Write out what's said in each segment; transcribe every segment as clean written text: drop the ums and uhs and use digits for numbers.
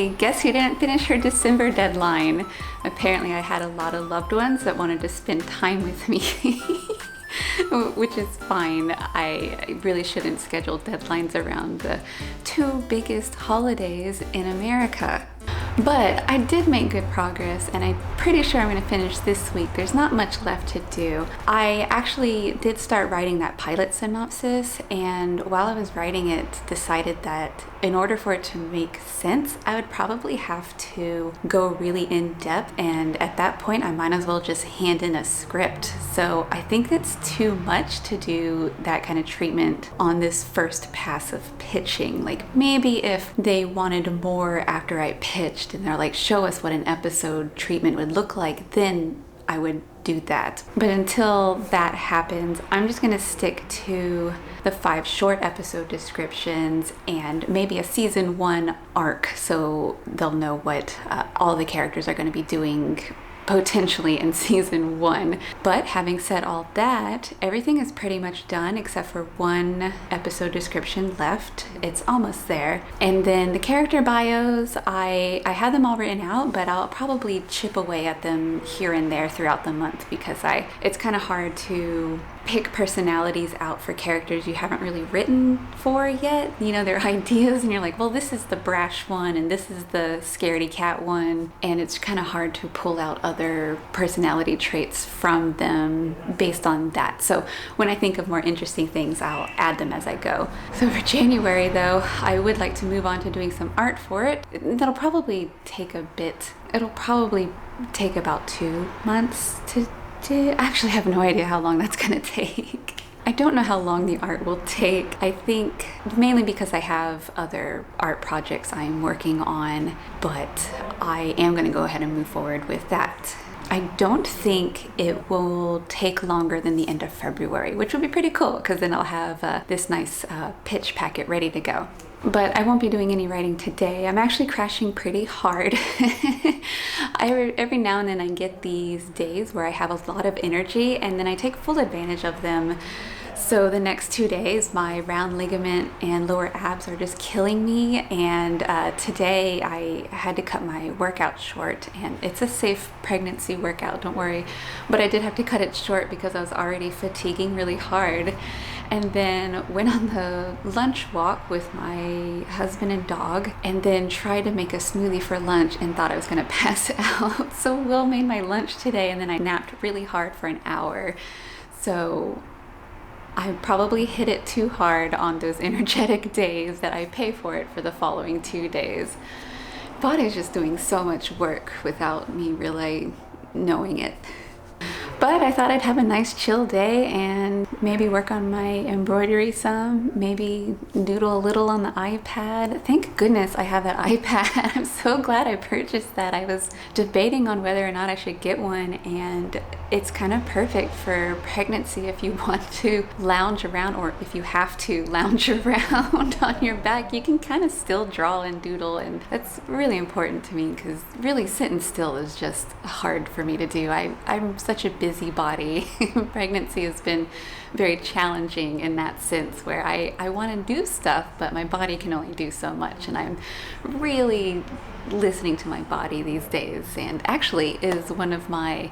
Hey, guess who didn't finish her December deadline? Apparently I had a lot of loved ones that wanted to spend time with me. Which is fine. I really shouldn't schedule deadlines around the two biggest holidays in America. But I did make good progress, and I'm pretty sure I'm going to finish this week. There's not much left to do. I actually did start writing that pilot synopsis, and while I was writing it, decided that in order for it to make sense, I would probably have to go really in depth, and at that point I might as well just hand in a script. So I think that's too much to do that kind of treatment on this first pass of pitching. Like maybe if they wanted more after I pitched and they're like, show us what an episode treatment would look like, then I would do that. But until that happens, I'm just gonna stick to the 5 short episode descriptions and maybe a season 1 arc, so they'll know what all the characters are going to be doing potentially in season 1. But having said all that, everything is pretty much done except for 1 episode description left. It's almost there. And then the character bios, I had them all written out, but I'll probably chip away at them here and there throughout the month because it's kind of hard to pick personalities out for characters you haven't really written for yet. You know, their ideas, and you're like, well, this is the brash one and this is the scaredy cat one, and it's kind of hard to pull out other personality traits from them based on that. So when I think of more interesting things, I'll add them as I go. So for January though, I would like to move on to doing some art for it. That'll probably take a bit. It'll probably take about 2 months to I actually have no idea how long that's gonna take. I don't know how long the art will take. I think mainly because I have other art projects I'm working on, but I am gonna go ahead and move forward with that. I don't think it will take longer than the end of February, which will be pretty cool because then I'll have this nice pitch packet ready to go. But I won't be doing any writing today. I'm actually crashing pretty hard. Every now and then I get these days where I have a lot of energy and then I take full advantage of them. So the next 2 days, my round ligament and lower abs are just killing me. And today I had to cut my workout short, and it's a safe pregnancy workout, don't worry. But I did have to cut it short because I was already fatiguing really hard. And then went on the lunch walk with my husband and dog, and then tried to make a smoothie for lunch and thought I was gonna pass out. So Will made my lunch today, and then I napped really hard for an hour. So I probably hit it too hard on those energetic days that I pay for it for the following 2 days. Body's just doing so much work without me really knowing it. But I thought I'd have a nice chill day and maybe work on my embroidery some, maybe doodle a little on the iPad. Thank goodness I have that iPad. I'm so glad I purchased that. I was debating on whether or not I should get one, and it's kind of perfect for pregnancy if you want to lounge around, or if you have to lounge around on your back. You can kind of still draw and doodle, and that's really important to me because really sitting still is just hard for me to do. I'm such a busybody. Pregnancy has been very challenging in that sense, where I want to do stuff, but my body can only do so much, and I'm really listening to my body these days. And actually is one of my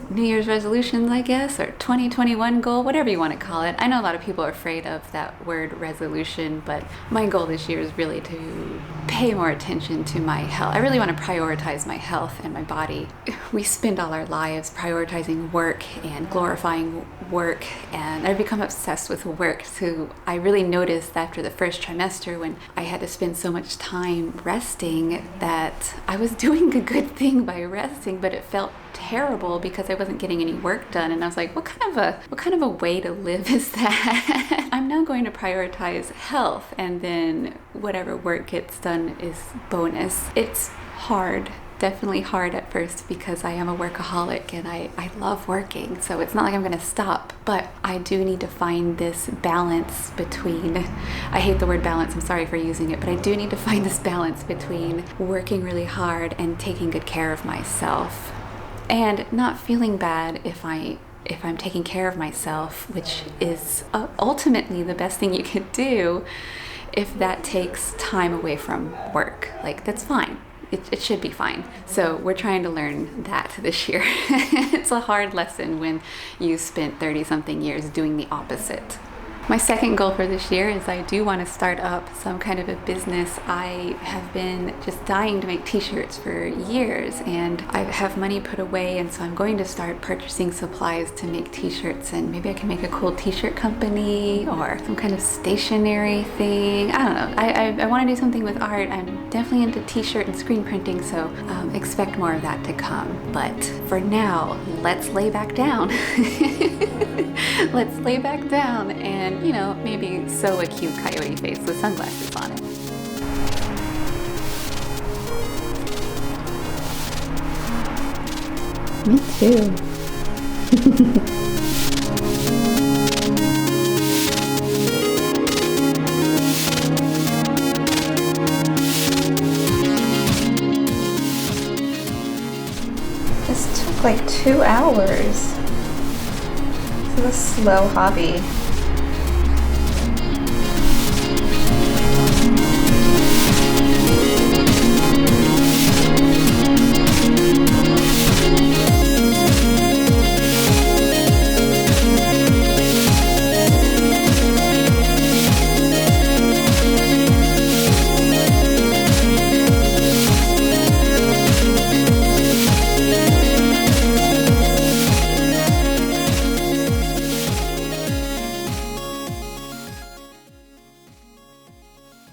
New Year's resolutions, I guess, or 2021 goal, whatever you want to call it. I know a lot of people are afraid of that word resolution, but my goal this year is really to pay more attention to my health. I really want to prioritize my health and my body. We spend all our lives prioritizing work and glorifying work, and I've become obsessed with work. So I really noticed after the first trimester, when I had to spend so much time resting, that I was doing a good thing by resting, but it felt terrible because I wasn't getting any work done. And I was like, what kind of a way to live is that? I'm now going to prioritize health, and then whatever work gets done is bonus. It's hard. Definitely hard at first because I am a workaholic and I love working, so it's not like I'm gonna stop, but I do need to find this balance between, I hate the word balance, I'm sorry for using it, but I do need to find this balance between working really hard and taking good care of myself and not feeling bad if I'm taking care of myself, which is ultimately the best thing you could do. if that takes time away from work. Like, that's fine. It should be fine. So we're trying to learn that this year. It's a hard lesson when you spent 30 something years doing the opposite. My second goal for this year is I do want to start up some kind of a business. I have been just dying to make t-shirts for years, and I have money put away, and so I'm going to start purchasing supplies to make t-shirts, and maybe I can make a cool t-shirt company or some kind of stationery thing. I don't know. I want to do something with art. I'm definitely into t-shirt and screen printing, so expect more of that to come. But for now, let's lay back down. Let's lay back down and, you know, maybe sew a cute coyote face with sunglasses on it. Me too. This took like 2 hours. This is a slow hobby.